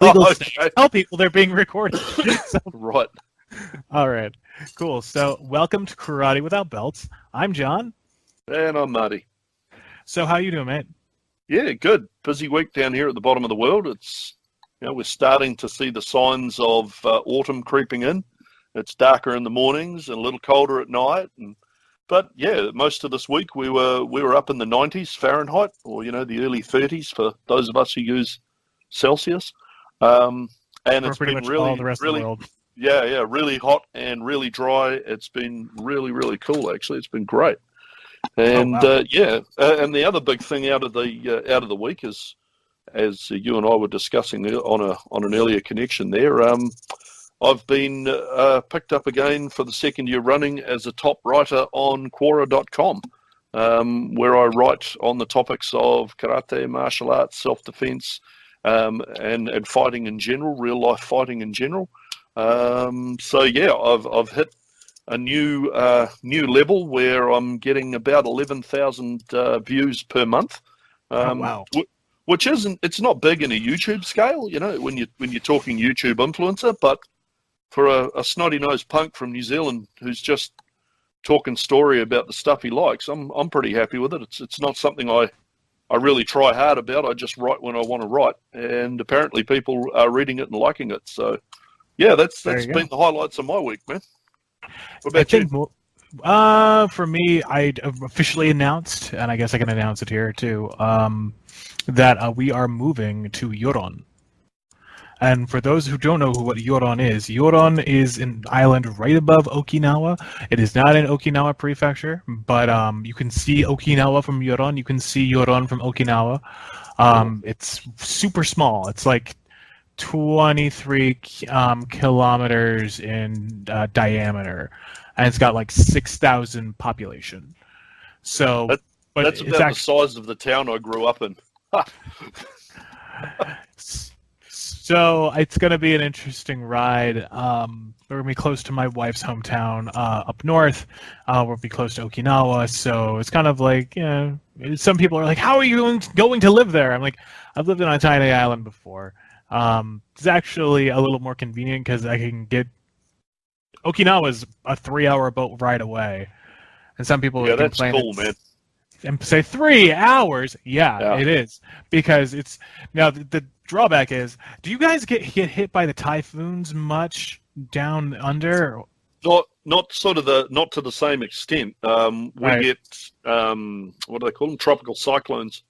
legal Okay. stage. Tell people they're being recorded. So, Right. all right, cool. So welcome to Karate Without Belts. I'm John. And I'm Marty. So how you doing, mate? Yeah, good. Busy week down here at the bottom of the world. It's, we're starting to see the signs of autumn creeping in. It's darker in the mornings and a little colder at night. But yeah, most of this week we were up in the 90s Fahrenheit, or the early 30s for those of us who use Celsius. And We're it's pretty been much really, all the rest really, of the world. yeah, really hot and really dry. It's been really, really cool. Actually, it's been great. And wow. And the other big thing out of the week is, as you and I were discussing on an earlier connection there, I've been picked up again for the second year running as a top writer on Quora.com, where I write on the topics of karate, martial arts, self-defense, and fighting in general, real life fighting in general. So yeah, I've hit a new level where I'm getting about 11,000 views per month. Wow. Which it's not big in a YouTube scale, when you're talking YouTube influencer, but for a snotty-nosed punk from New Zealand who's just talking story about the stuff he likes, I'm pretty happy with it. It's not something I really try hard about. I just write when I want to write, and apparently people are reading it and liking it. So yeah, that's been the highlights of my week, man. What about you? For me, I officially announced, and I guess I can announce it here too, that we are moving to Yoron. And for those who don't know what Yoron is an island right above Okinawa. It is not in Okinawa Prefecture, but you can see Okinawa from Yoron. You can see Yoron from Okinawa. It's super small. It's like 23 kilometers in diameter, and it's got like 6,000 population. So, that's about the size of the town I grew up in. So it's going to be an interesting ride. We're going to be close to my wife's hometown up north. We'll be close to Okinawa, so it's kind of like, some people are like, how are you going to live there? I'm like, I've lived on a tiny island before. It's actually a little more convenient because I can get... Okinawa's a 3-hour boat ride away. And some people that's complain cool, man. And say 3 hours. Yeah, it is, because it's now the drawback is, do you guys get hit by the typhoons much down under? Not to the same extent. We get what do they call them? Tropical cyclones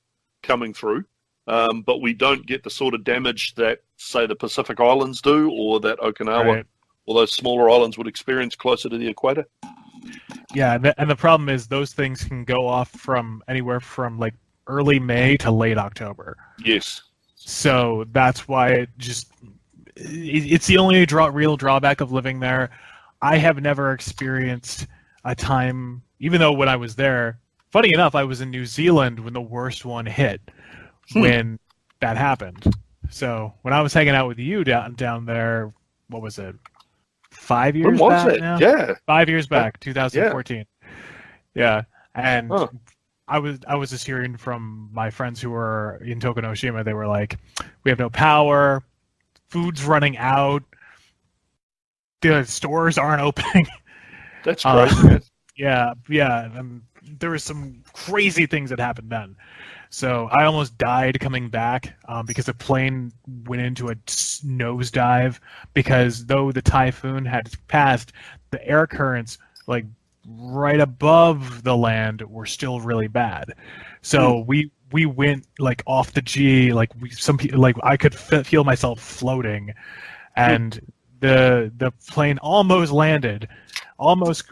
coming through, but we don't get the sort of damage that, say, the Pacific Islands do, or that Okinawa or those smaller islands would experience closer to the equator. Yeah, and the problem is those things can go off from anywhere from like early May to late October. Yes. So that's why it's the only real drawback of living there. I have never experienced a time, even though when I was there, funny enough, I was in New Zealand when the worst one hit, when that happened. So when I was hanging out with you down there, what was it? 5 years back now? Yeah. 5 years back, 2014. Yeah. And I was just hearing from my friends who were in Tokunoshima. They were like, we have no power, food's running out, the stores aren't opening. That's crazy, man. Yeah. There were some crazy things that happened then. So I almost died coming back because the plane went into a nosedive, because though the typhoon had passed, the air currents like right above the land were still really bad. So we went like off the G, like I could feel myself floating, and the plane almost landed, almost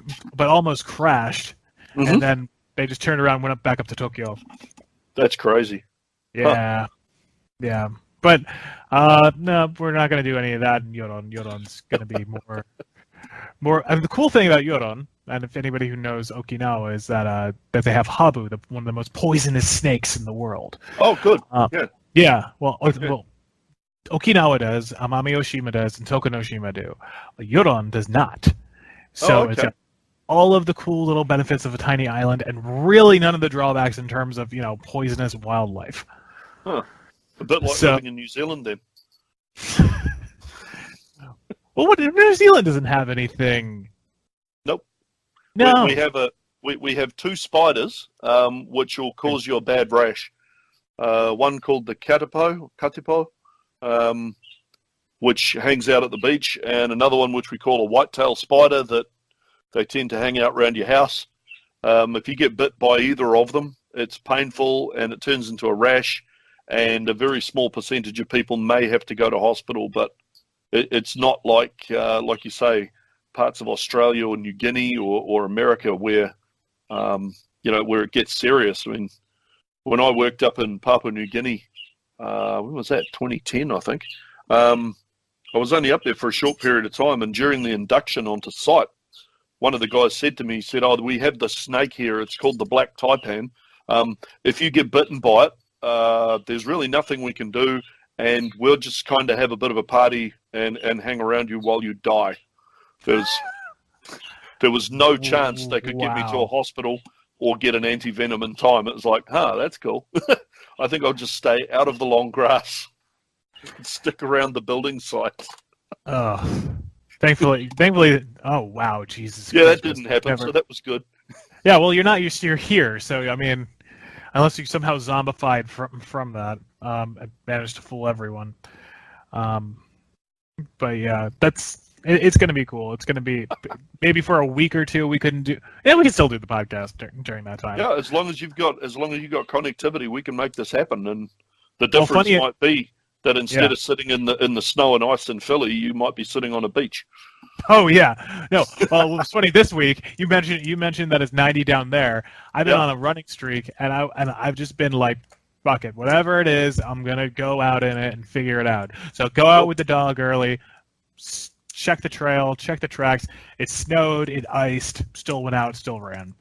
crashed, and then they just turned around and went back up to Tokyo. That's crazy. Yeah. Yeah. But no, we're not going to do any of that in Yoron. Yoron's going to be more. And the cool thing about Yoron, and if anybody who knows Okinawa, is that they have habu, one of the most poisonous snakes in the world. Oh, good. Yeah. Well, Okinawa does, Amami Oshima does, and Tokunoshima do. Yoron does not. So it's all of the cool little benefits of a tiny island, and really none of the drawbacks in terms of poisonous wildlife. A bit like living in New Zealand then. Well, what New Zealand doesn't have anything. Nope. No. We have two spiders, which will cause you a bad rash. One called the katipo, which hangs out at the beach, and another one which we call a whitetail spider that they tend to hang out around your house. If you get bit by either of them, it's painful and it turns into a rash, and a very small percentage of people may have to go to hospital, but it's not like you say, parts of Australia or New Guinea or America where where it gets serious. I mean, when I worked up in Papua New Guinea, when was that? 2010, I think. I was only up there for a short period of time, and during the induction onto site, one of the guys said to me, he said, "Oh, we have the snake here. It's called the black taipan. If you get bitten by it, there's really nothing we can do, and we'll just kind of have a bit of a party and hang around you while you die." There was no chance they could get me to a hospital or get an anti-venom in time. It was like, that's cool. I think I'll just stay out of the long grass and stick around the building site. Oh, thankfully. Oh, wow, Jesus. Yeah, that didn't happen, so that was good. Yeah, well, you're here, so I mean, unless you somehow zombified from that, and managed to fool everyone. But yeah, it's going to be cool. It's going to be maybe for a week or two. We couldn't do. Yeah, we can still do the podcast during that time. Yeah, as long as you've got connectivity, we can make this happen. And the difference might be that instead of sitting in the snow and ice in Philly, you might be sitting on a beach. Oh yeah, no. Well, it's funny. This week you mentioned that it's 90 down there. I've been on a running streak, and I've just been like, fuck it, whatever it is, I'm gonna go out in it and figure it out. So go out with the dog early. Check the trail, check the tracks. It snowed, it iced, still went out, still ran.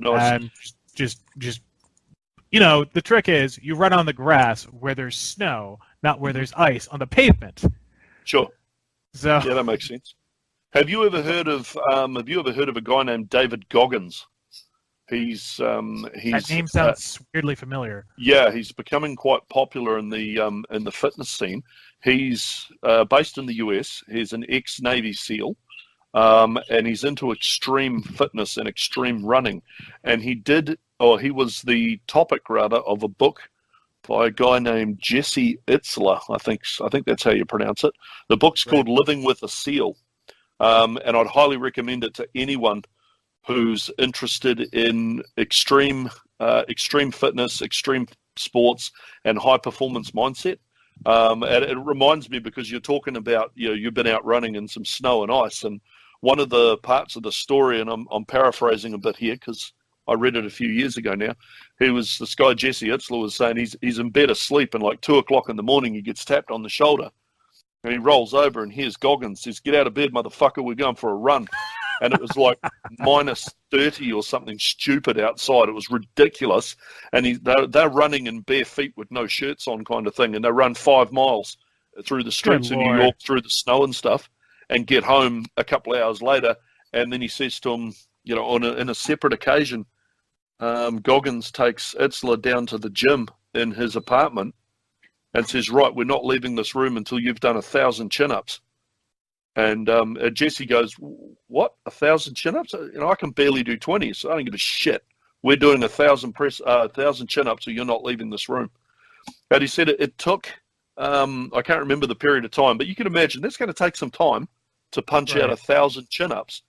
Nice. And just the trick is you run on the grass where there's snow, not where there's ice on the pavement. Sure. So yeah, that makes sense. Have you ever heard of a guy named David Goggins? He's that name sounds weirdly familiar. Yeah, he's becoming quite popular in the fitness scene. He's based in the US. He's an ex-Navy SEAL, and he's into extreme fitness and extreme running. And he was the topic rather of a book by a guy named Jesse Itzler. I think that's how you pronounce it. The book's called Living with a SEAL, and I'd highly recommend it to anyone who's interested in extreme fitness, extreme sports, and high performance mindset. And it reminds me, because you're talking about, you've been out running in some snow and ice, and one of the parts of the story, and I'm paraphrasing a bit here because I read it a few years ago now. This guy Jesse Itzler was saying he's in bed asleep, and like 2:00 in the morning he gets tapped on the shoulder, and he rolls over, and here's Goggins. Says, "Get out of bed, motherfucker, we're going for a run." And it was like minus 30 or something stupid outside. It was ridiculous. And they're running in bare feet with no shirts on, kind of thing. And they run 5 miles through the streets of New York, through the snow and stuff, and get home a couple of hours later. And then he says to him, in a separate occasion, Goggins takes Itzler down to the gym in his apartment and says, "Right, we're not leaving this room until you've done 1,000 chin-ups." And Jesse goes, "What? 1,000 chin-ups? I can barely do 20, so I don't give a shit. We're doing 1,000 chin-ups, so you're not leaving this room." And he said it took, I can't remember the period of time, but you can imagine that's going to take some time to punch out 1,000 chin-ups.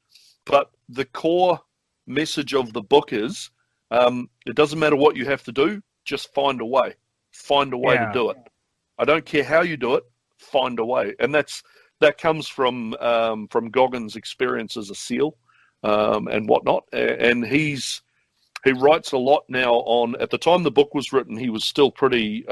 But the core message of the book is, it doesn't matter what you have to do, just find a way. Find a way to do it. I don't care how you do it, find a way. And that comes from Goggins' experience as a SEAL and whatnot. And he writes a lot now on. At the time the book was written, he was still pretty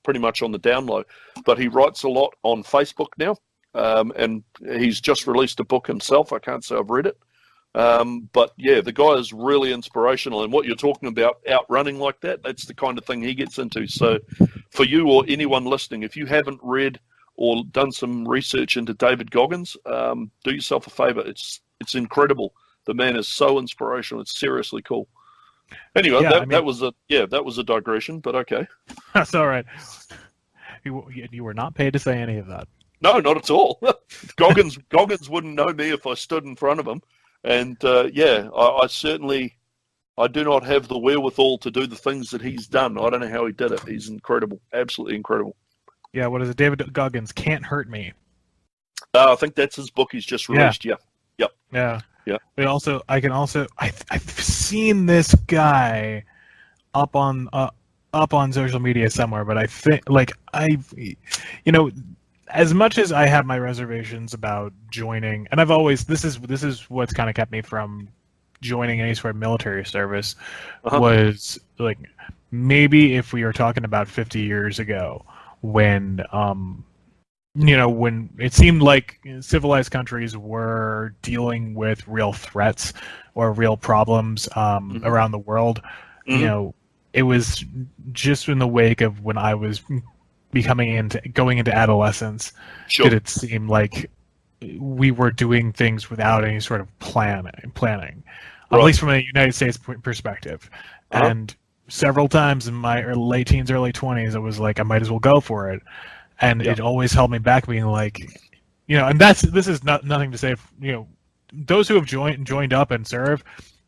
much on the down low, but he writes a lot on Facebook now. And he's just released a book himself. I can't say I've read it, but yeah, the guy is really inspirational. And what you're talking about, out running like that's the kind of thing he gets into. So, for you or anyone listening, if you haven't read or done some research into David Goggins, do yourself a favor. It's incredible. The man is so inspirational. It's seriously cool. Anyway, that was a digression, but okay. That's all right. You were not paid to say any of that. No, not at all. Goggins wouldn't know me if I stood in front of him. And I certainly I do not have the wherewithal to do the things that he's done. I don't know how he did it. He's incredible, absolutely incredible. Yeah, what is it? David Goggins, Can't Hurt Me. I think that's his book he's just released. Yeah. Yep. Yeah. Yeah. But also, I've seen this guy up on social media somewhere, but I think as much as I have my reservations about joining, and I've always this is what's kind of kept me from joining any sort of military service, was like maybe if we were talking about 50 years ago when when it seemed like civilized countries were dealing with real threats or real problems around the world, it was just in the wake of when I was going into adolescence, did it seem like we were doing things without any sort of planning, at least from a United States perspective. And several times in my late teens, early 20s, I was like, I might as well go for it. And it always held me back, being like, and this is nothing to say, those who have joined up and serve,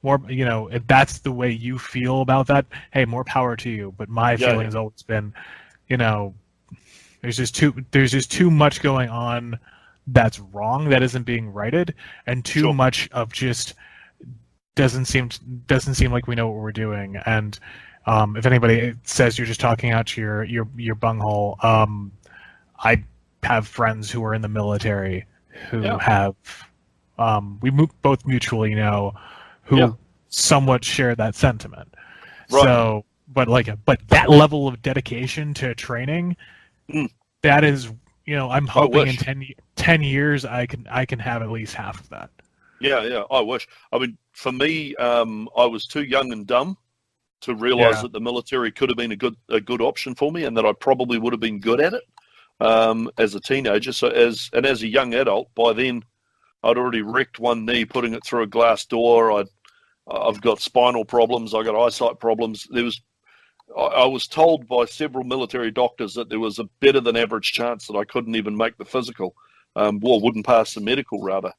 more, if that's the way you feel about that, hey, more power to you. But my feeling has always been, there's just too much going on that's wrong, that isn't being righted, and too much of just doesn't seem like we know what we're doing. And if anybody says you're just talking out to your bunghole, I have friends who are in the military who have both mutually know who somewhat share that sentiment. Right. So, but that level of dedication to training, that is, I'm hoping in 10 years I can have at least half of that. Yeah, I wish. I mean, for me, I was too young and dumb to realize that the military could have been a good option for me, and that I probably would have been good at it as a teenager. So as a young adult, by then I'd already wrecked one knee putting it through a glass door. I've got spinal problems. I got eyesight problems. I was told by several military doctors that there was a better than average chance that I couldn't even make the physical, wouldn't pass the medical rather.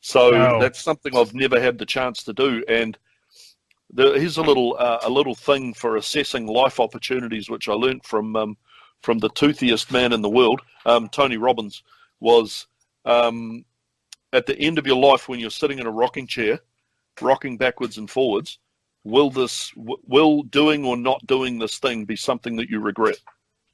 So that's something I've never had the chance to do. And here's a little thing for assessing life opportunities, which I learned from the toothiest man in the world, Tony Robbins, was at the end of your life when you're sitting in a rocking chair, rocking backwards and forwards, will doing or not doing this thing be something that you regret?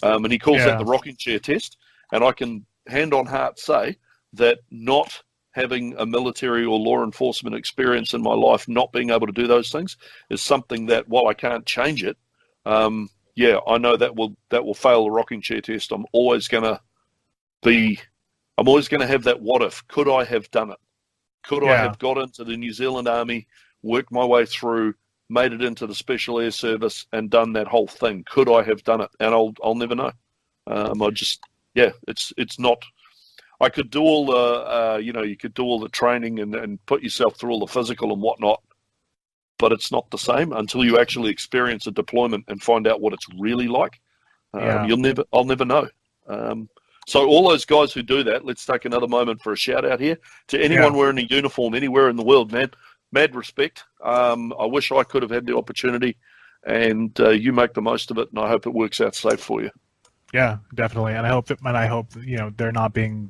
And he calls that the rocking chair test. And I can hand on heart say that not having a military or law enforcement experience in my life, not being able to do those things, is something that, while I can't change it, I know that will fail the rocking chair test. I'm always going to have that what if. Could I have done it? Could I have got into the New Zealand Army, worked my way through, made it into the Special Air Service, and done that whole thing? Could I have done it? And I'll never know. It's not. I could do all the, you could do all the training and put yourself through all the physical and whatnot, but it's not the same until you actually experience a deployment and find out what it's really like. I'll never know. So all those guys who do that, let's take another moment for a shout out here to anyone wearing a uniform anywhere in the world, man. Mad respect. I wish I could have had the opportunity, and you make the most of it, and I hope it works out safe for you. Yeah, definitely. And I hope they're not being,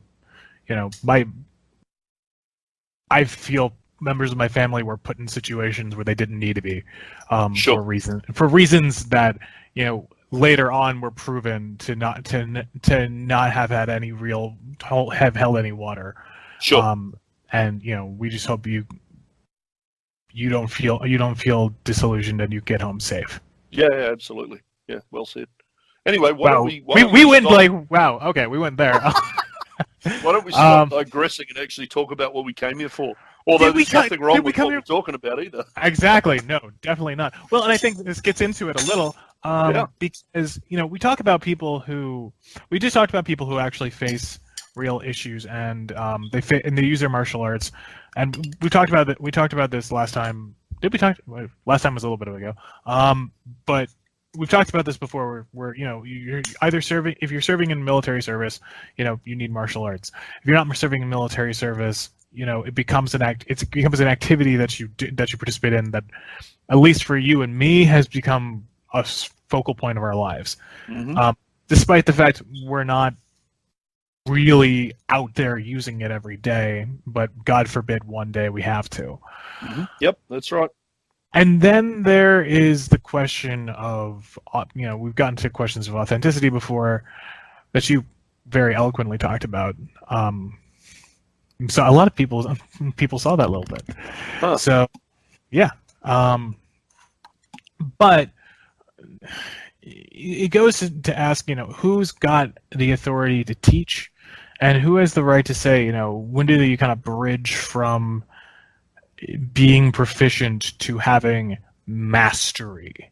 I feel members of my family were put in situations where they didn't need to be, for reasons that, later on were proven to not have had any have held any water. Sure. And we just hope you don't feel disillusioned and you get home safe. Yeah, absolutely. Yeah, well said. Anyway, we went okay, we went there. Why don't we stop digressing and actually talk about what we came here for? Although there's nothing wrong with what we're talking about either. Exactly. No, definitely not. Well, and I think this gets into it a little, because we talk about people who actually face real issues, and they use their martial arts, and we talked about this last time. Last time was a little bit ago. But we've talked about this before. Where you're either serving, if you're serving in military service, you need martial arts. If you're not serving in military service, it becomes it becomes an activity that you participate in that, at least for you and me, has become a focal point of our lives. Mm-hmm. Despite the fact we're not really out there using it every day, but God forbid one day we have to. Mm-hmm. Yep, that's right. And then there is the question of, we've gotten to questions of authenticity before that you very eloquently talked about. So a lot of people saw that a little bit. Huh. So, yeah. But it goes to ask, who's got the authority to teach, and who has the right to say, when do you kind of bridge from being proficient to having mastery,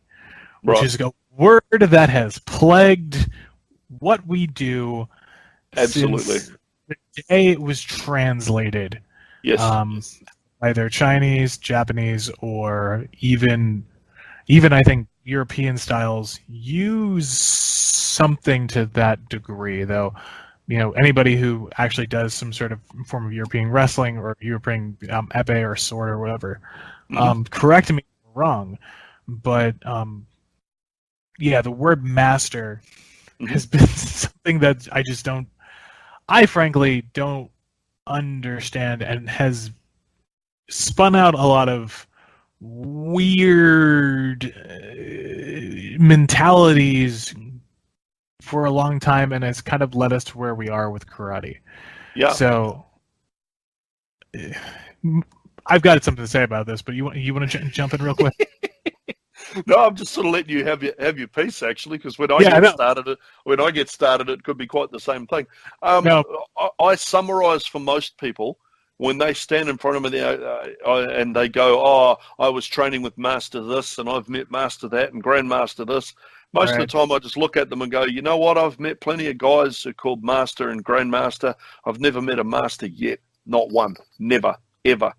which is a word that has plagued what we do. Absolutely. Since the day it was translated. Yes. Either Chinese, Japanese, or even I think European styles use something to that degree, though. Anybody who actually does some sort of form of European wrestling or European epee or sword or whatever, correct me if I'm wrong, but the word master has been something that I frankly don't understand, and has spun out a lot of weird mentalities for a long time, and it's kind of led us to where we are with karate. Yeah. So I've got something to say about this, but you want to jump in real quick? No, I'm just sort of letting you have your piece, actually, because when I get started, it could be quite the same thing. I summarise for most people when they stand in front of me and they go, "Oh, I was training with Master this, and I've met Master that, and Grandmaster this." Most of the time, I just look at them and go, "You know what? I've met plenty of guys who are called Master and Grandmaster. I've never met a Master yet. Not one. Never. Ever.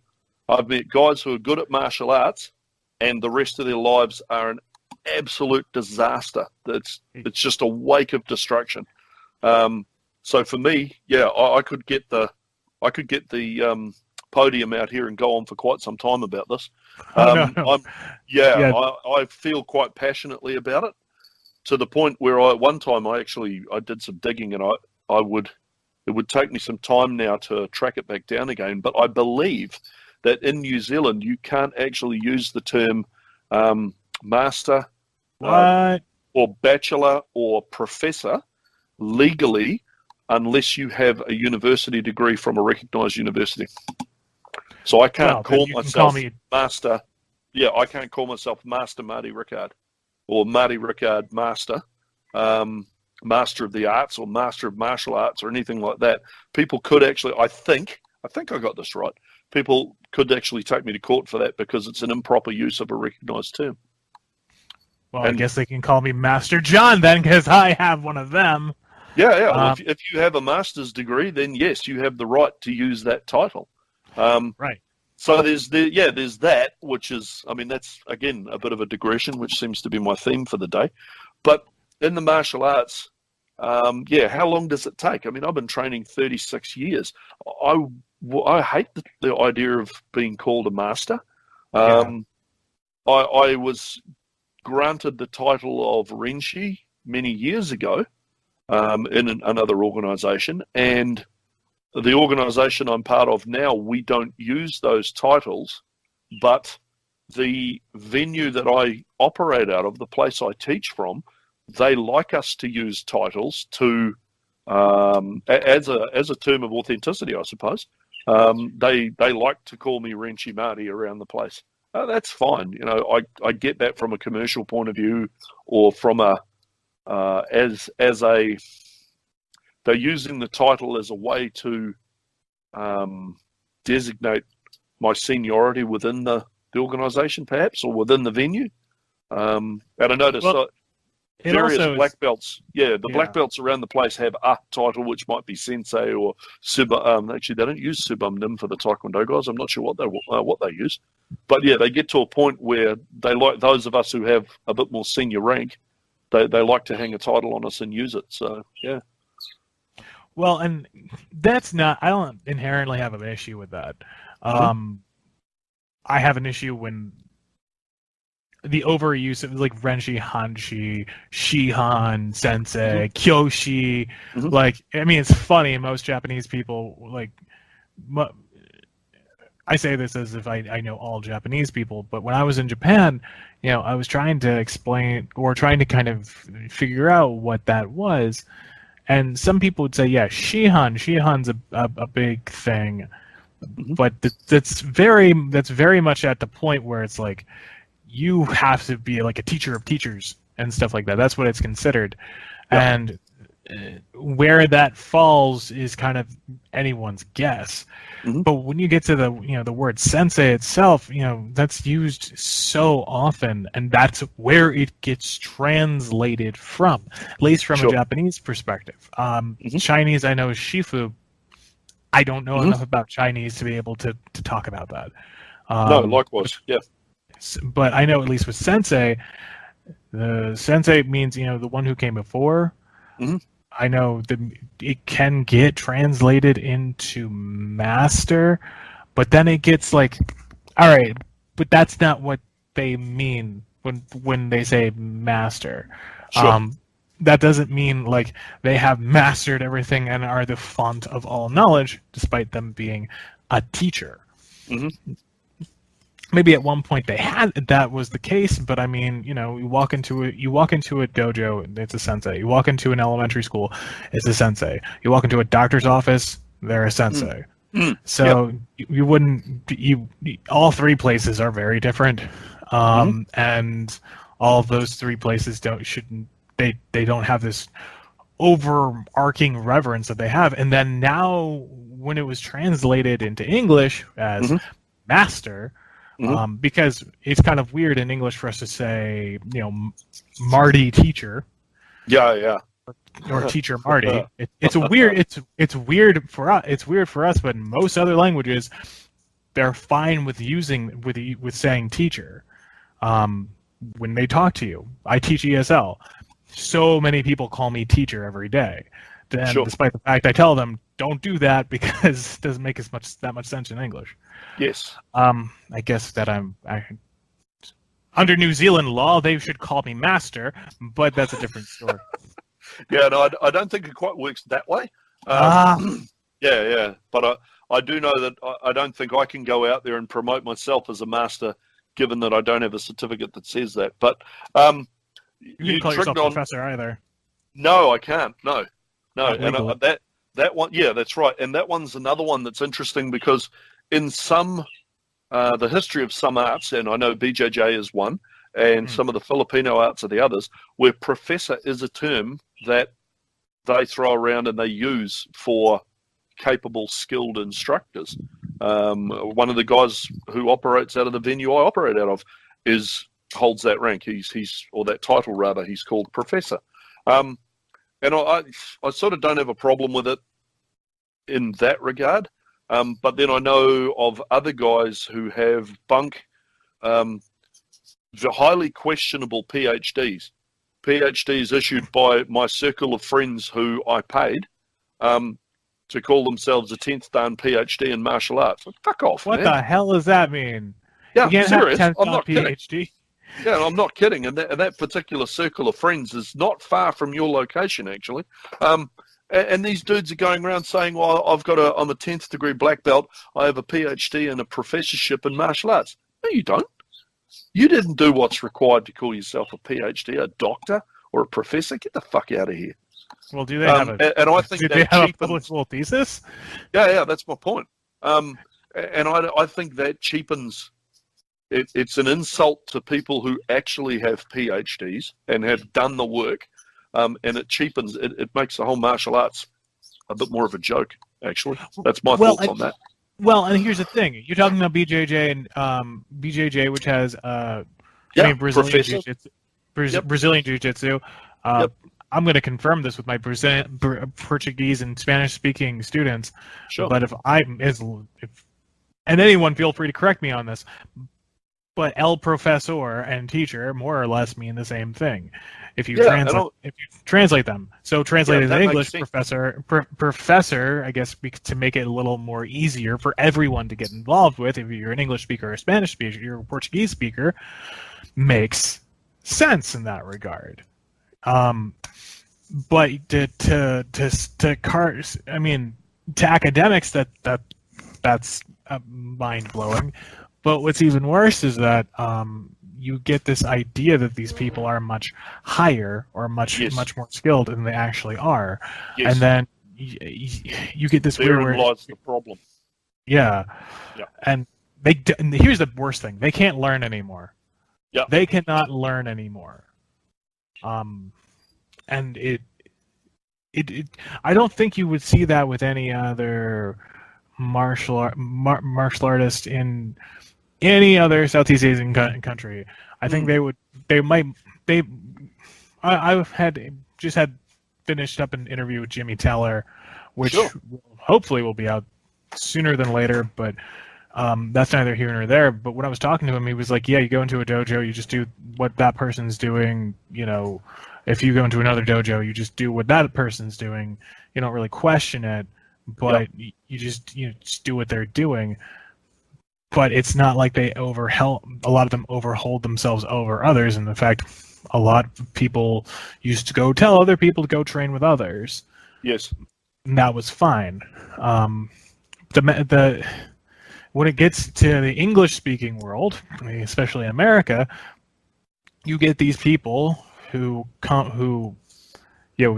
I've met guys who are good at martial arts, and the rest of their lives are an absolute disaster. It's just a wake of destruction." So for me, I could get the podium out here and go on for quite some time about this. No. I feel quite passionately about it, to the point where one time I did some digging, and it would take me some time now to track it back down again. But I believe that in New Zealand you can't actually use the term master or bachelor or professor legally unless you have a university degree from a recognised university. So I can't call myself Master. Yeah, I can't call myself Master Marty Rickard or Marty Rickard Master, Master of the Arts or Master of Martial Arts or anything like that. People could actually, I think I got this right, people could actually take me to court for that because it's an improper use of a recognised term. Well, I guess they can call me Master Jon then, because I have one of them. Yeah. Well, if you have a master's degree, then yes, you have the right to use that title. Right. So there's that, which is, that's again a bit of a digression, which seems to be my theme for the day. But in the martial arts, how long does it take? I've been training 36 years. I hate the idea of being called a master. I was granted the title of Renshi many years ago in another organisation, and the organisation I'm part of now, we don't use those titles, but the venue that I operate out of, the place I teach from, they like us to use titles to as a term of authenticity, I suppose. They like to call me Renshi Marty around the place. That's fine. I get that from a commercial point of view, or from they're using the title as a way to designate my seniority within the organisation, perhaps, or within the venue. And I noticed various black belts. Black belts around the place have a title, which might be sensei or sub. Actually, they don't use subum nim for the Taekwondo guys. I'm not sure what they use. But yeah, they get to a point where they like those of us who have a bit more senior rank. they like to hang a title on us and use it. So yeah. Well, and that's not. I don't inherently have an issue with that. I have an issue when the overuse of like Renshi, Hanshi, Shihan, Sensei, Kyoshi. Like, I mean, it's funny. Most Japanese people like. I say this as if I know all Japanese people, but when I was in Japan, I was trying to explain or trying to kind of figure out what that was, and some people would say, yeah, Shihan's a big thing, but that's very much at the point where it's like you have to be like a teacher of teachers and stuff like that. That's what it's considered, and where that falls is kind of anyone's guess. But when you get to the word sensei itself, that's used so often, and that's where it gets translated from, at least from a Japanese perspective. Chinese, I know, is shifu. I don't know enough about Chinese to be able to talk about that. No, likewise, yeah. But I know at least with sensei, the sensei means the one who came before. I know that it can get translated into master, but then it gets like, all right, but that's not what they mean when they say master. That doesn't mean like they have mastered everything and are the font of all knowledge, despite them being a teacher. Maybe at one point that was the case, but I mean, you walk into a dojo, it's a sensei. You walk into an elementary school, it's a sensei. You walk into a doctor's office, they're a sensei. So you wouldn't. All three places are very different, and all of those three places don't have this overarching reverence that they have. And then now, when it was translated into English as master. Because it's kind of weird in English for us to say, Marty teacher. Yeah. Or teacher Marty. It's weird for us. It's weird for us, but in most other languages, they're fine with saying teacher. When they talk to you, I teach ESL. So many people call me teacher every day. And despite the fact I tell them don't do that because it doesn't make that much sense in English. Yes. I guess that under New Zealand law, they should call me master, but that's a different story. Yeah, no, I don't think it quite works that way. Yeah, but I do know that I don't think I can go out there and promote myself as a master, given that I don't have a certificate that says that. But you can call yourself professor either. No, I can't. No, and that one, yeah, that's right. And that one's another one that's interesting because in some the history of some arts, and I know BJJ is one, and some of the Filipino arts are the others, where professor is a term that they throw around and they use for capable, skilled instructors. One of the guys who operates out of the venue I operate out of holds that rank. He's or that title rather. He's called professor. And I sort of don't have a problem with it in that regard. But then I know of other guys who have the highly questionable PhDs issued by my circle of friends who I paid to call themselves a 10th Dan PhD in martial arts. Fuck off, What man. the hell does that mean? Yeah, you can't serious. have 10th I'm not PhD. kidding. Yeah, I'm not kidding. And that particular circle of friends is not far from your location, actually. And these dudes are going around saying, well, I'm a 10th degree black belt. I have a PhD and a professorship in martial arts. No, you don't. You didn't do what's required to call yourself a PhD, a doctor, or a professor. Get the fuck out of here. Well, do they have and I think they have a publishable thesis? Yeah, that's my point. And I think that cheapens. It's an insult to people who actually have PhDs and have done the work, and it cheapens. It makes the whole martial arts a bit more of a joke. Actually, that's my thoughts on that. Well, and here's the thing: you're talking about BJJ and BJJ, which has Brazilian jiu-jitsu. Brazilian jiu-jitsu. I'm going to confirm this with my Portuguese and Spanish-speaking students. Sure. But and anyone feel free to correct me on this. but el professor and teacher more or less mean the same thing if you translate them. So translated in English, professor, I guess, to make it a little more easier for everyone to get involved with. If you're an English speaker or a Spanish speaker, you're a Portuguese speaker, makes sense in that regard. But to academics, that's mind blowing. But what's even worse is that you get this idea that these people are much higher or much more skilled than they actually are, and then you get this weird. Therein lies the problem. Yeah. And here's the worst thing: they can't learn anymore. Yeah, they cannot learn anymore. And it I don't think you would see that with any other martial artist in any other Southeast Asian country. I think I've had finished up an interview with Jimmy Teller, which hopefully will be out sooner than later, but that's neither here nor there. But when I was talking to him, he was like, yeah, you go into a dojo, you just do what that person's doing. You know, if you go into another dojo, you just do what that person's doing. You don't really question it, but you just do what they're doing. But it's not like a lot of them overhold themselves over others. And in fact, a lot of people used to go tell other people to go train with others. Yes. And that was fine. When it gets to the English-speaking world, especially in America, you get these people the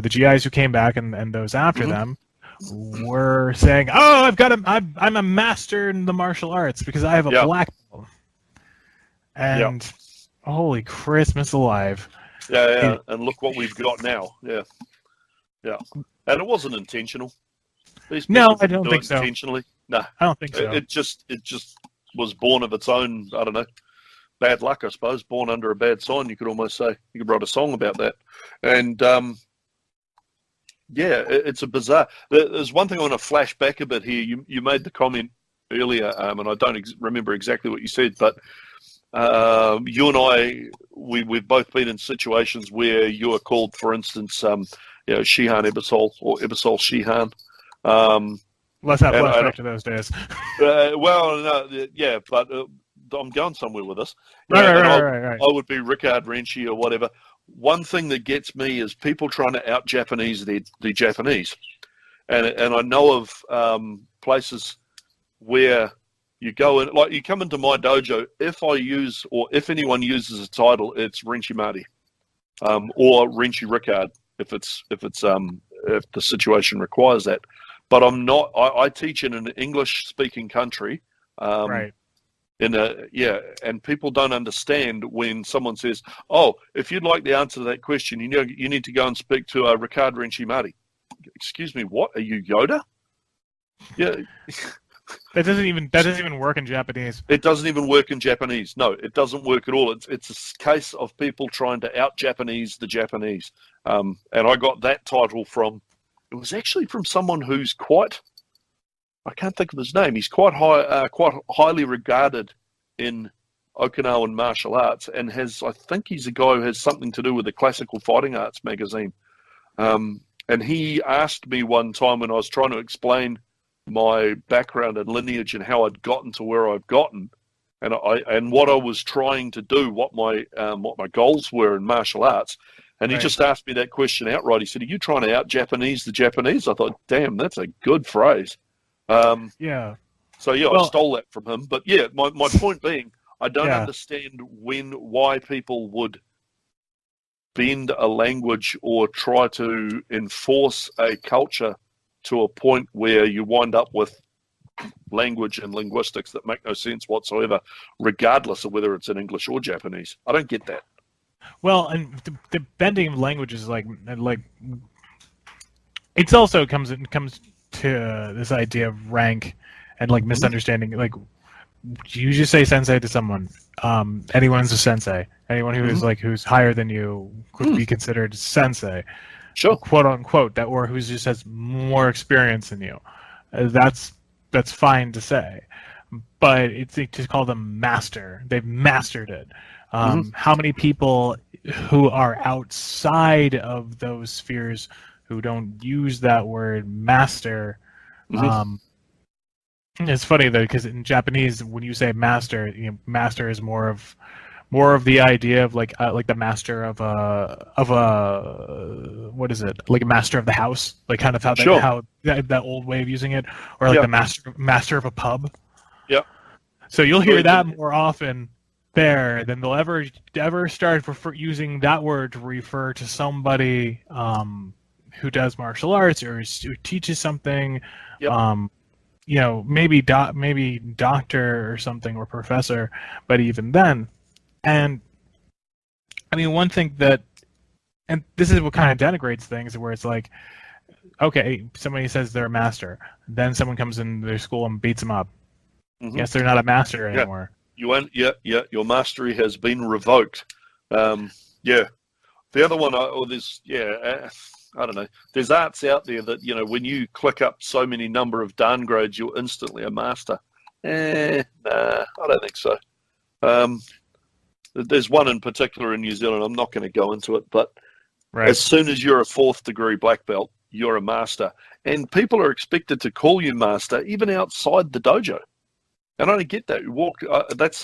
GIs who came back and those after them, were saying, "Oh, I'm a master in the martial arts because I have a black belt." And holy Christmas alive! Yeah, and look what we've got now. Yeah, and it wasn't intentional. No, I don't think so. Intentionally, no, I don't think so. It just was born of its own. I don't know, bad luck, I suppose. Born under a bad sign, you could almost say. You could write a song about that, and. Yeah, it's a bizarre. There's one thing I want to flash back a bit here. You made the comment earlier, and I don't remember exactly what you said, but you and I, we've both been in situations where you are called, for instance, Shihan Ebersol or Ebersol Shihan. Let's have flashback to those days. Well, no, yeah, but I'm going somewhere with this. Right. I would be Ricard Renshi or whatever. One thing that gets me is people trying to out-Japanese the Japanese. And I know of places where you go in, like you come into my dojo, if anyone uses a title, it's Renshi Marty or Renshi Ricard if the situation requires that. But I'm not, I teach in an English-speaking country. Right. And people don't understand when someone says, "Oh, if you'd like the answer to that question, you need to go and speak to Ricard Renshi Marty." Excuse me, what? Are you Yoda? Yeah. That doesn't even work in Japanese. It doesn't even work in Japanese. No, it doesn't work at all. It's a case of people trying to out-Japanese the Japanese. And I got that title from someone who's quite. I can't think of his name. He's quite highly regarded in Okinawan martial arts, and I think he's a guy who has something to do with the Classical Fighting Arts magazine. And he asked me one time when I was trying to explain my background and lineage and how I'd gotten to where I've gotten, and what I was trying to do, what my goals were in martial arts. And he just asked me that question outright. He said, "Are you trying to out-Japanese the Japanese?" I thought, damn, that's a good phrase. I stole that from him. But yeah, my point being, I don't understand why people would bend a language or try to enforce a culture to a point where you wind up with language and linguistics that make no sense whatsoever, regardless of whether it's in English or Japanese. I don't get that. Well, and the bending of language is like it also comes to this idea of rank and like misunderstanding. Like, you just say sensei to someone. Anyone's a sensei. Anyone who is who's higher than you could be considered sensei. Sure. Quote unquote, or who just has more experience than you. That's fine to say. but it's to call them master. They've mastered it. Mm-hmm. How many people who are outside of those spheres who don't use that word master? Mm-hmm. It's funny though, because in Japanese, when you say master, master is more of the idea of like the master of a what is it, like a master of the house, like kind of how Sure. that old way of using it, or like the master of a pub. Yeah. So you'll hear that more often there than they'll ever start using that word to refer to somebody who does martial arts or who teaches something. Yep. Maybe doctor or something, or professor, but even then. And I mean, one thing and this is what kind of denigrates things, where it's like, okay, somebody says they're a master, then someone comes in their school and beats them up. Mm-hmm. Yes, they're not a master anymore. Your mastery has been revoked. The other one, I don't know. There's arts out there that, when you click up so many number of downgrades, you're instantly a master. Nah, I don't think so. There's one in particular in New Zealand. I'm not going to go into it, but as soon as you're a 4th degree black belt, you're a master. And people are expected to call you master even outside the dojo. And I don't get that. That's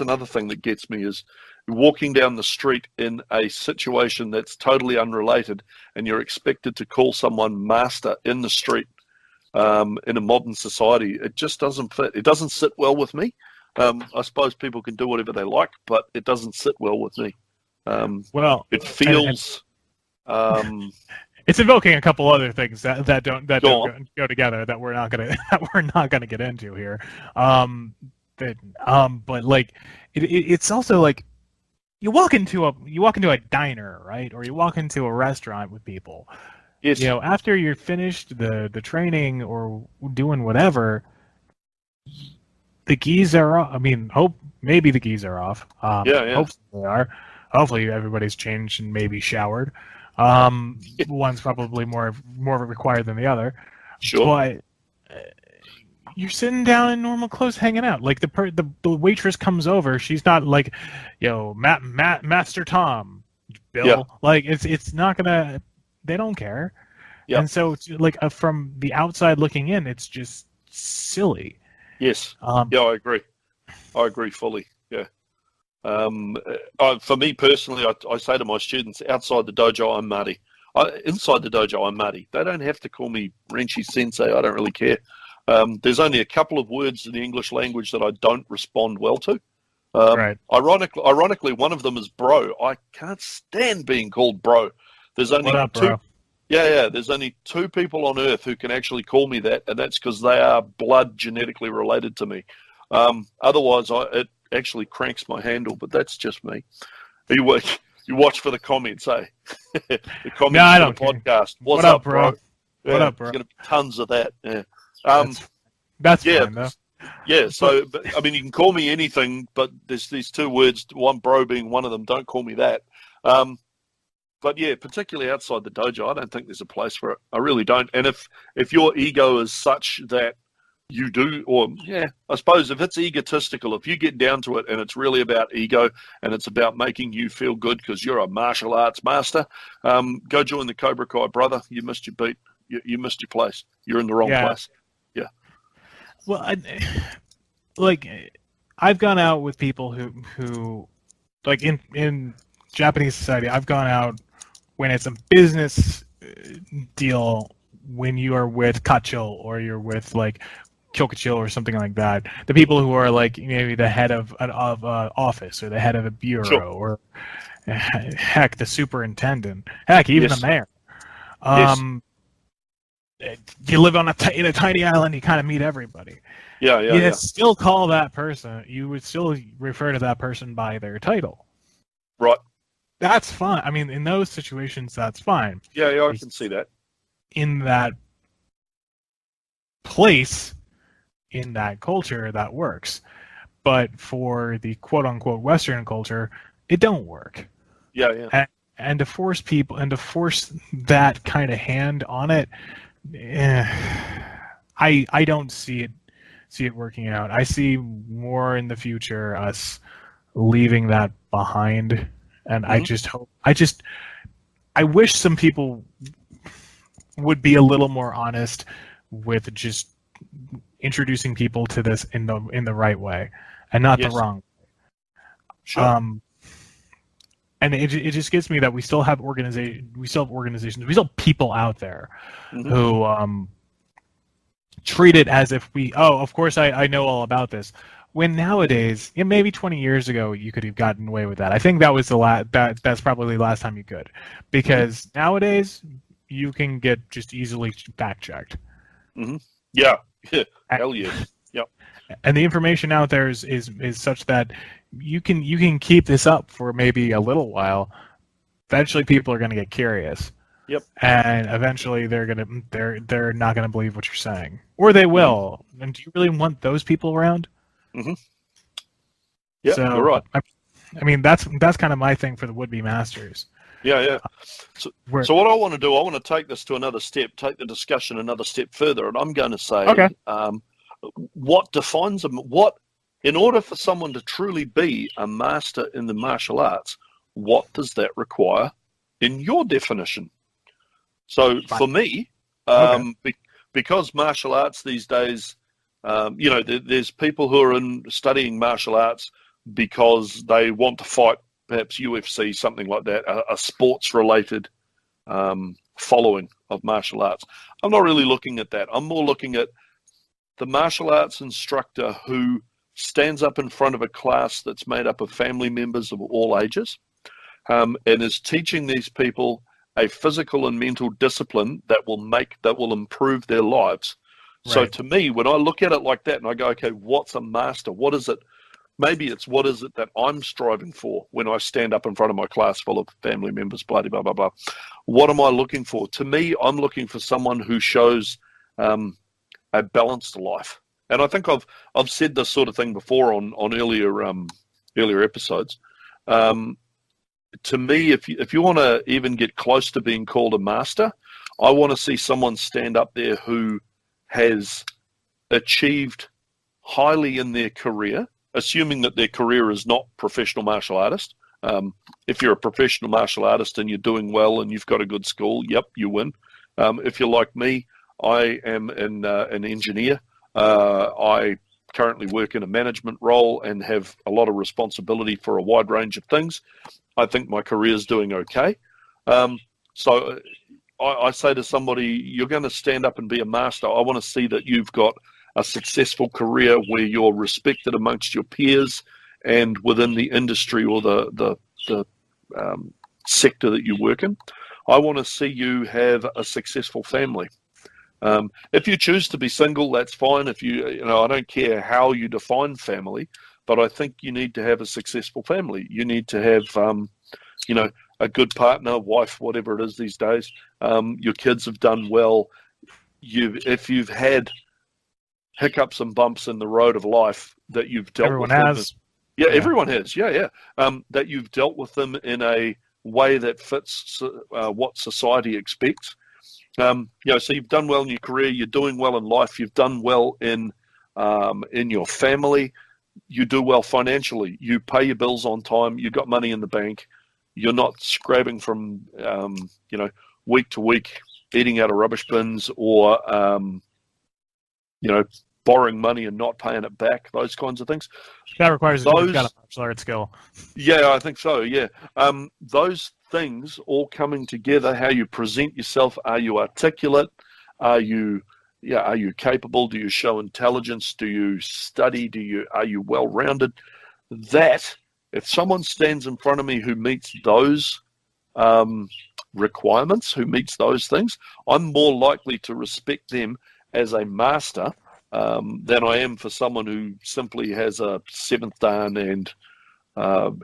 another thing that gets me, is walking down the street in a situation that's totally unrelated, and you're expected to call someone master in the street in a modern society. It just doesn't fit. It doesn't sit well with me. I suppose people can do whatever they like, but it doesn't sit well with me. It feels. It's invoking a couple other things that don't go together that we're not gonna get into here. But like it's also like you walk into a diner, right? Or you walk into a restaurant with people. Yes. After you're finished the training or doing whatever, the gis are off. I mean, maybe the gis are off. Hopefully they are. Hopefully everybody's changed and maybe showered. One's probably more required than the other. Sure. But you're sitting down in normal clothes, hanging out. Like the waitress comes over. She's not like, Master Tom, Bill. Yeah. Like it's not gonna. They don't care. Yeah. And so it's like from the outside looking in, it's just silly. Yes. I agree. I agree fully. Yeah. For me personally, I say to my students, outside the dojo, I'm Marty. Inside the dojo, I'm Marty. They don't have to call me Renshi Sensei. I don't really care. There's only a couple of words in the English language that I don't respond well to. Right. Ironically, one of them is bro. I can't stand being called bro. There's only what up, two. Bro? Yeah. There's only 2 people on earth who can actually call me that, and that's because they are blood genetically related to me. Otherwise, it actually cranks my handle, but that's just me. You watch for the comments, eh? The comments No, I don't for the podcast. What's what up, bro? Yeah, what up, bro? There's going to be tons of that. Yeah. That's fine, though. Yeah, so, but, I mean, you can call me anything, but there's these 2 words, one bro being one of them. Don't call me that. But yeah, particularly outside the dojo, I don't think there's a place for it. I really don't. And if your ego is such that you do, I suppose if it's egotistical, if you get down to it and it's really about ego and it's about making you feel good because you're a martial arts master, go join the Cobra Kai, brother. You missed your beat. You missed your place. You're in the wrong place. Yeah. Well, I've gone out with people who like in Japanese society, I've gone out when it's a business deal, when you are with Kacho or you're with like Kyokucho or something like that. The people who are like maybe the head of an office or the head of a bureau, sure. Or heck, the superintendent, heck, even the mayor. You live in a tiny island, you kind of meet everybody. Yeah. Still call that person. You would still refer to that person by their title. Right. That's fine. I mean, in those situations, that's fine. Yeah, I can see that. In that place, in that culture, that works. But for the quote-unquote Western culture, it don't work. Yeah. And to force people, and to force that kind of hand on it, I don't see it see it working out. I see more in the future us leaving that behind, and I just hope. I wish some people would be a little more honest with just introducing people to this in the right way, and not the wrong. Sure. And it just gets me that we still have organizations, we still have people out there who treat it as if of course I know all about this. When nowadays, maybe 20 years ago, you could have gotten away with that. I think that was that's probably the last time you could, because nowadays you can get just easily fact checked. Yeah. Hell yeah. Yep. And the information out there is such that you can keep this up for maybe a little while. Eventually, people are going to get curious. Yep. And eventually, they're not going to believe what you're saying, or they will. And do you really want those people around? Yeah, so, you're right. I mean, that's kind of my thing for the would-be masters. Yeah. So what I want to do, I want to take this to another step, take the discussion another step further, and I'm going to say, what defines them? In order for someone to truly be a master in the martial arts, what does that require in your definition? So for me, because martial arts these days, there's people who are studying martial arts because they want to fight, perhaps UFC, something like that, a sports-related following of martial arts. I'm not really looking at that. I'm more looking at the martial arts instructor who stands up in front of a class that's made up of family members of all ages, and is teaching these people a physical and mental discipline that will improve their lives. Right. So to me, when I look at it like that and I go, okay, what's a master? What is it? Maybe it's what is it that I'm striving for when I stand up in front of my class full of family members, blah, blah, blah, blah. What am I looking for? To me, I'm looking for someone who shows a balanced life. And I think I've said this sort of thing before on earlier episodes. To me, if you want to even get close to being called a master, I want to see someone stand up there who has achieved highly in their career, assuming that their career is not professional martial artist. If you're a professional martial artist and you're doing well and you've got a good school, yep, you win. If you're like me, I am an engineer. I currently work in a management role and have a lot of responsibility for a wide range of things. I think my career is doing okay. So I say to somebody, you're going to stand up and be a master. I want to see that you've got a successful career where you're respected amongst your peers and within the industry or the sector that you work in. I want to see you have a successful family. If you choose to be single, that's fine. If I don't care how you define family, but I think you need to have a successful family. You need to have, a good partner, wife, whatever it is these days. Your kids have done well. If you've had hiccups and bumps in the road of life that you've dealt with. Everyone has. Everyone has. Yeah. That you've dealt with them in a way that fits what society expects. So you've done well in your career. You're doing well in life. You've done well in your family. You do well financially. You pay your bills on time. You've got money in the bank. You're not scrapping from week to week, eating out of rubbish bins, or borrowing money and not paying it back. Those kinds of things. That requires you've got a martial arts skill. Yeah, I think so. Yeah, those things all coming together. How you present yourself. Are you articulate? Are you capable? Do you show intelligence? Do you study? Are you well-rounded? That, if someone stands in front of me who meets those requirements, who meets those things, I'm more likely to respect them as a master than I am for someone who simply has a 7th dan and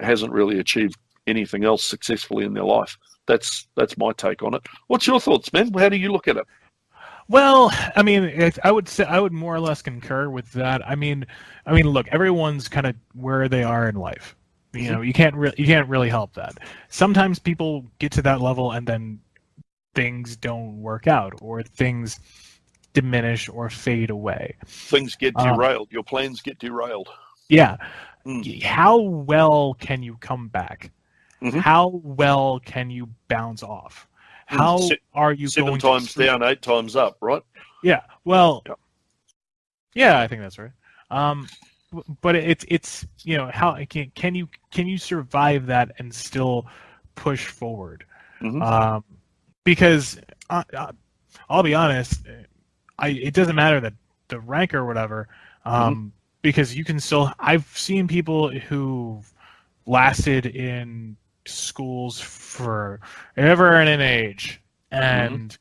hasn't really achieved anything else successfully in their life. That's my take on it. What's your thoughts, man? How do you look at it? Well, I mean, I would more or less concur with that. I mean, look, everyone's kind of where they are in life. You can't really help that. Sometimes people get to that level and then things don't work out, or things diminish or fade away. Things get derailed. Your plans get derailed. Yeah. How well can you come back? How well can you bounce off? How are you seven going times down, 8 times up, right? Yeah. Well, yeah, I think that's right. But it's how can you survive that and still push forward? Because I'll be honest, it doesn't matter that the rank or whatever, because you can still. I've seen people who lasted in schools for ever and an age, and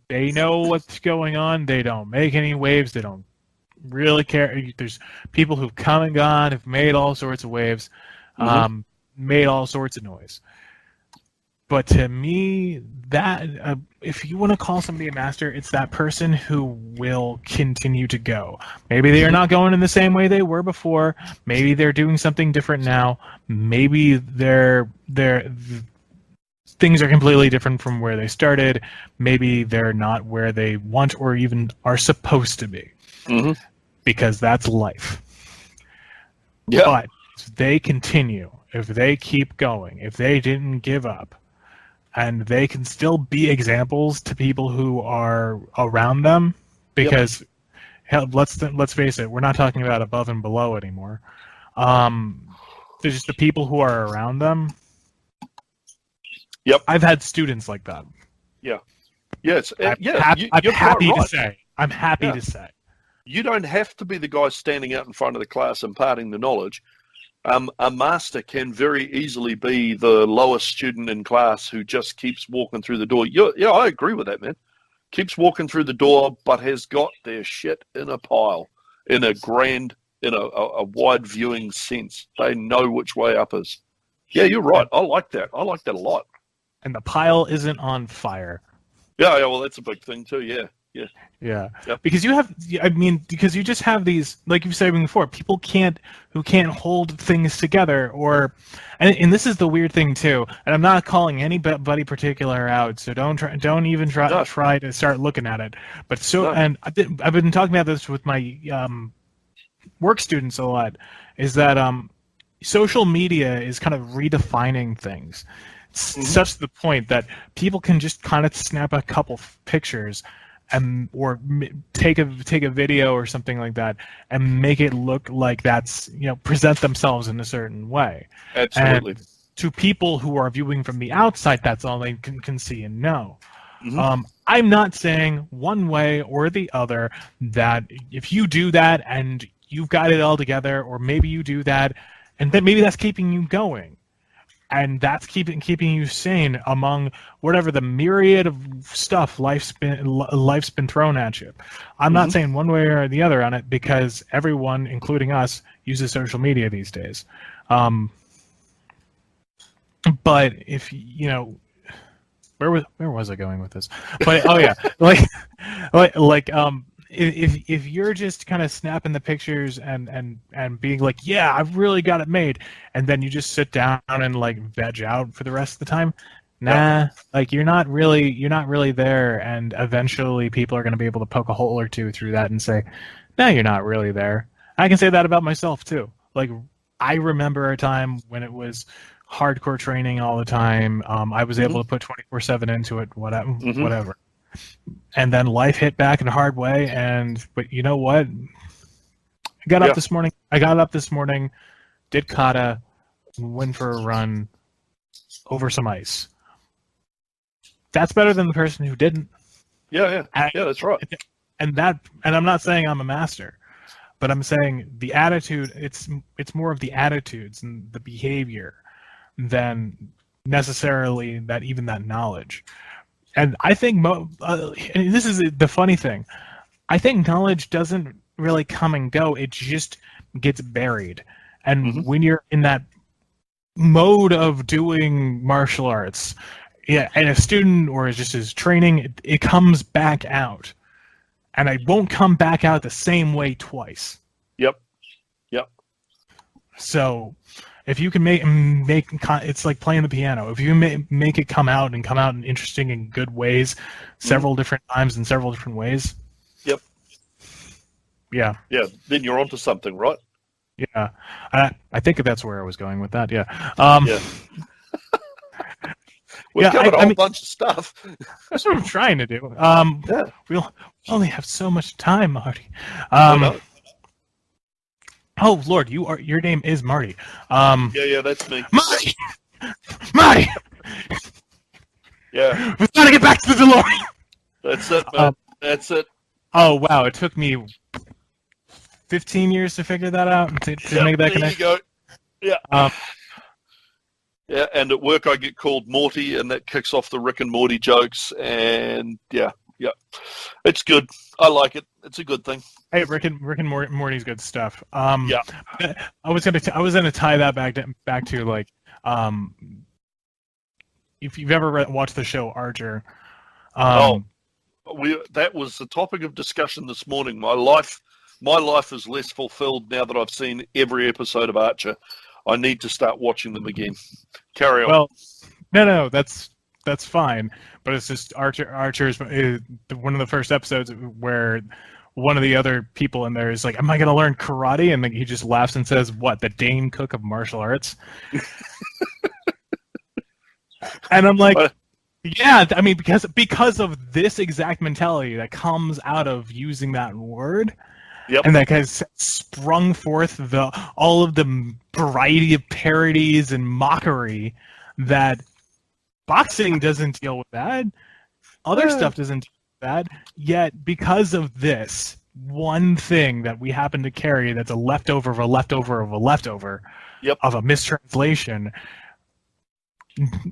they know what's going on. They don't make any waves. They don't really care. There's people who've come and gone, have made all sorts of waves, made all sorts of noise. But to me, that if you want to call somebody a master, it's that person who will continue to go. Maybe they are not going in the same way they were before. Maybe they're doing something different now. Maybe things are completely different from where they started. Maybe they're not where they want or even are supposed to be. Because that's life. Yeah. But if they continue, if they keep going, if they didn't give up, and they can still be examples to people who are around them, because hell, let's face it, we're not talking about above and below anymore. There's just the people who are around them. I've had students like that. I'm happy to say. You don't have to be the guy standing out in front of the class imparting the knowledge. A master can very easily be the lowest student in class who just keeps walking through the door. Yeah, I agree with that, man. Keeps walking through the door, but has got their shit in a pile, in a wide viewing sense. They know which way up is. Yeah, you're right. I like that. I like that a lot. And the pile isn't on fire. Yeah, well, that's a big thing too. Yeah. Because because you just have these, like you've said before, people who can't hold things together, and this is the weird thing too. And I'm not calling anybody particular out, so don't even try to start looking at it. But and I've been talking about this with my work students a lot. Is that social media is kind of redefining things. Such to the point that people can just kind of snap a couple pictures or take a video or something like that and make it look like that's, present themselves in a certain way. Absolutely. And to people who are viewing from the outside, that's all they can see and know. I'm not saying one way or the other that if you do that and you've got it all together, or maybe you do that and then maybe that's keeping you going. And that's keeping you sane among whatever the myriad of stuff life's been thrown at you. I'm not saying one way or the other on it, because everyone, including us, uses social media these days. But if where was I going with this? But if you're just kind of snapping the pictures and being like, yeah, I've really got it made, and then you just sit down and veg out for the rest of the time, you're not really there, and eventually people are going to be able to poke a hole or two through that and say, no, you're not really there. I can say that about myself too. I remember a time when it was hardcore training all the time. I was able to put 24/7 into it, whatever. And then life hit back in a hard way, but you know what? I got up this morning, did kata, went for a run over some ice. That's better than the person who didn't. Yeah, that's right. And I'm not saying I'm a master, but I'm saying the attitude, it's more of the attitudes and the behavior than necessarily that knowledge. And I think, and this is the funny thing, I think knowledge doesn't really come and go. It just gets buried. And when you're in that mode of doing martial arts, and a student or just is training, it comes back out. And it won't come back out the same way twice. Yep. So if you can make it's like playing the piano. If you make it come out in interesting and good ways, several different times in several different ways, Yeah. Yeah, then you're onto something, right? Yeah. I think that's where I was going with that. Yeah. Yeah. We've Yeah. covered a I whole mean, bunch of stuff. that's what I'm trying to do. Yeah, We'll only have so much time, Marty. I know. Oh Lord, your name is Marty. Yeah, that's me. Marty, Marty. Yeah, We've got to get back to the DeLorean. that's it, man. That's it. Oh wow, it took me 15 years to figure that out and to make that connection. There you go. Yeah. Um, Yeah, and at work I get called Morty, and that kicks off the Rick and Morty jokes, and yeah, it's good. I like it. It's a good thing. Hey, Rick and Morty's good stuff. Yeah. I was gonna tie that back to like, if you've ever watched the show Archer. That was the topic of discussion this morning. My life is less fulfilled now that I've seen every episode of Archer. I need to start watching them again. Carry on. Well, no, that's fine. But it's just Archer's one of the first episodes where one of the other people in there is like, "Am I going to learn karate?" And then he just laughs and says, "What? The Dane Cook of martial arts?" And I'm like, yeah, I mean, because of this exact mentality that comes out of using that word. Yep. And that has sprung forth all of the variety of parodies and mockery that boxing doesn't deal with that. Other stuff doesn't deal with that. Yet, because of this one thing that we happen to carry that's a leftover of a leftover of a leftover of a mistranslation,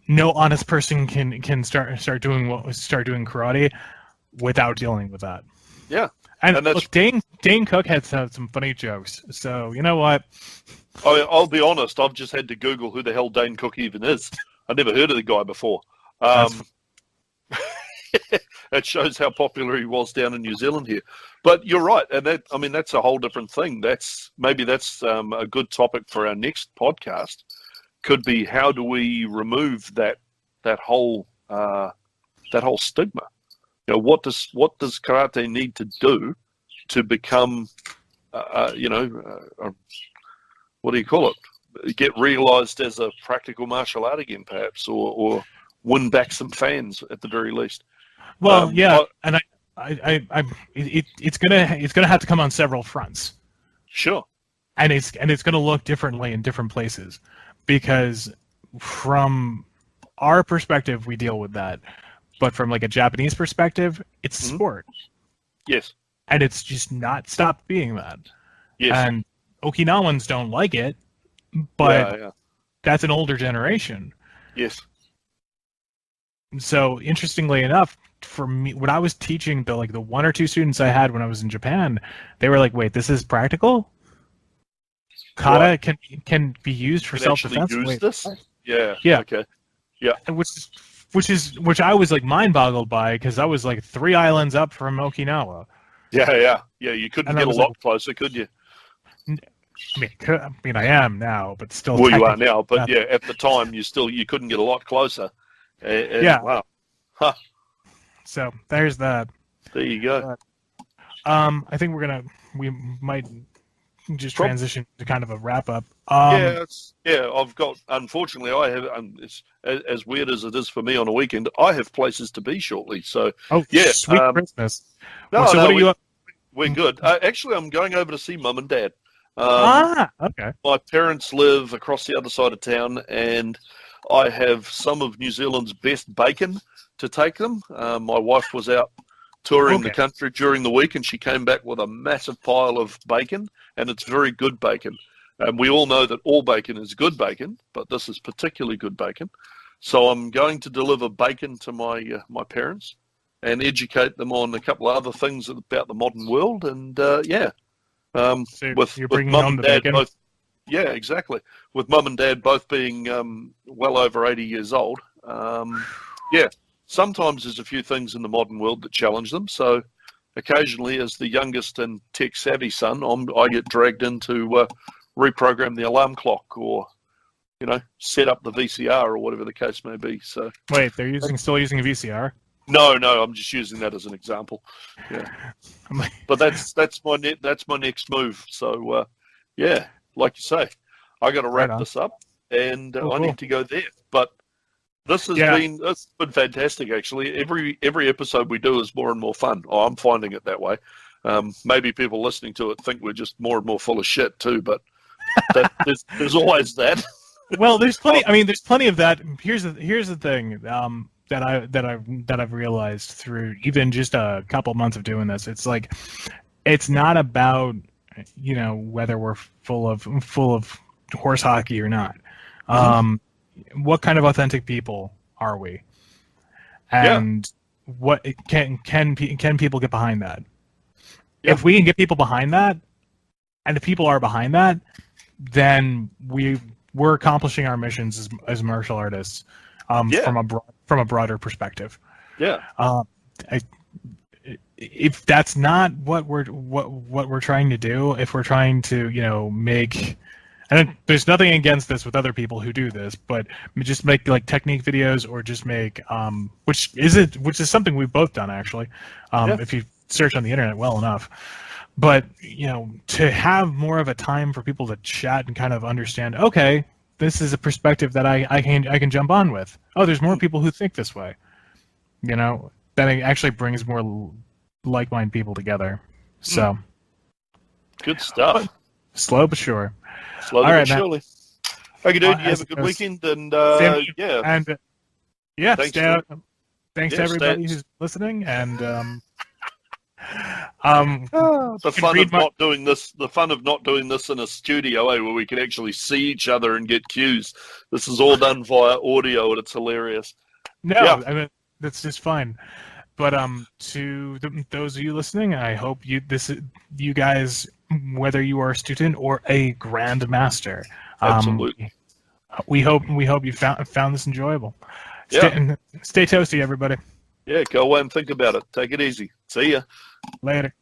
no honest person can start doing karate without dealing with that. Yeah. And look, Dane Cook had some funny jokes. So you know what? I'll be honest. I've just had to Google who the hell Dane Cook even is. I've never heard of the guy before. That shows how popular he was down in New Zealand here. But you're right, and that's a whole different thing. That's a good topic for our next podcast. Could be, how do we remove that whole stigma? You know, what does karate need to do to become, what do you call it? Get realised as a practical martial art again, perhaps, or win back some fans at the very least. Well, and it's gonna have to come on several fronts. Sure. And it's gonna look differently in different places, because from our perspective we deal with that. But from like a Japanese perspective, it's sport. Yes. And it's just not stopped being that. Yes. And Okinawans don't like it, but that's an older generation. Yes. So interestingly enough, for me, when I was teaching the one or two students I had when I was in Japan, they were like, "Wait, this is practical? Kata can be used for self-defense?" Use this? Yeah. Yeah. Okay. Yeah. Which I was like mind-boggled by, because I was like 3 islands up from Okinawa. Yeah. You couldn't get a lot closer, could you? I mean, I am now, but still. Well, you are now, but at the time, you couldn't get a lot closer. Wow. Huh. So there's that. There you go. I think we might just transition to kind of a wrap up. I've got. Unfortunately, I have. It's as weird as it is for me on a weekend. I have places to be shortly. So. Sweet Christmas. What are you up? We're good. Actually, I'm going over to see Mum and Dad. Okay. My parents live across the other side of town, and I have some of New Zealand's best bacon to take them. My wife was out touring the country during the week, and she came back with a massive pile of bacon, and it's very good bacon. And we all know that all bacon is good bacon, but this is particularly good bacon. So I'm going to deliver bacon to my parents and educate them on a couple of other things about the modern world. And So with Mum and Dad both, exactly. With Mum and Dad both being well over 80 years old, sometimes there's a few things in the modern world that challenge them. So occasionally, as the youngest and tech-savvy son, I get dragged in to reprogram the alarm clock, or set up the VCR, or whatever the case may be. So wait, they're still using a VCR? No, I'm just using that as an example. Yeah, but that's my next move. So yeah, like you say, I got to wrap this up, and I need to go there. But this has been fantastic. Actually, every episode we do is more and more fun. Oh, I'm finding it that way. Maybe people listening to it think we're just more and more full of shit too, but there's always that. Well, there's plenty. I mean, there's plenty of that. Here's the thing that I've realized through even just a couple months of doing this. It's like, it's not about, you know, whether we're full of horse hockey or not. What kind of authentic people are we? And what can people get behind that? If we can get people behind that, and the people are behind that, then we're accomplishing our missions as martial artists from a broader perspective. If that's not what we're trying to do, if we're trying to, you know, make, and there's nothing against this with other people who do this, but just make like technique videos, or just make which is something we've both done actually, if you search on the internet well enough. But, you know, to have more of a time for people to chat and kind of understand, okay, this is a perspective that I can jump on with. Oh, there's more people who think this way. You know, that actually brings more like-minded people together. So, good stuff. But slow but sure. Slowly but surely. Okay, dude. You have a good weekend, and thanks to everybody who's listening, and the fun of not doing this in a studio, where we can actually see each other and get cues. This is all done via audio, and it's hilarious. I mean, that's just fine. But to those of you listening, I hope you guys, whether you are a student or a grand master, absolutely, we hope you found this enjoyable. Stay toasty, everybody. Yeah, go away and think about it. Take it easy. See ya. Later.